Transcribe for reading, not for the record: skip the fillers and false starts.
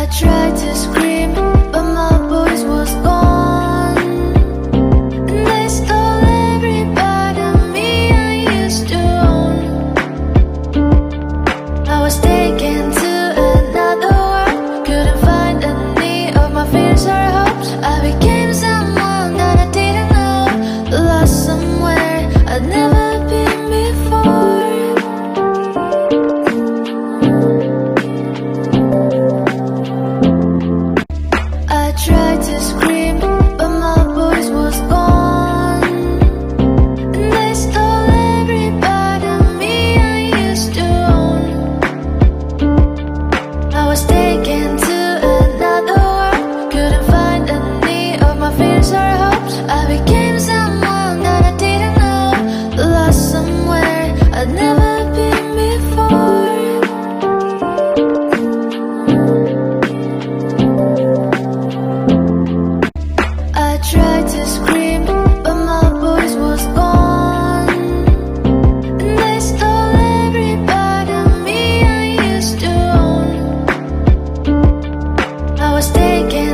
I tried to scream, but my voice was gone. And they stole every part of me I used to own. I was taken to another world, couldn't find any of my fears or hopes. I became someone that I didn't know, lost somewhere I'd never been before. I tried to scream, but my voice was gone. And they stole every part of me I used to own. I was taken to another world, couldn't find any of my fears or hopes. I became someone that I didn't know, lost somewhere I'd never been before. I tried to scream, but my voice was gone. And they stole every part of me I used to own. I was taken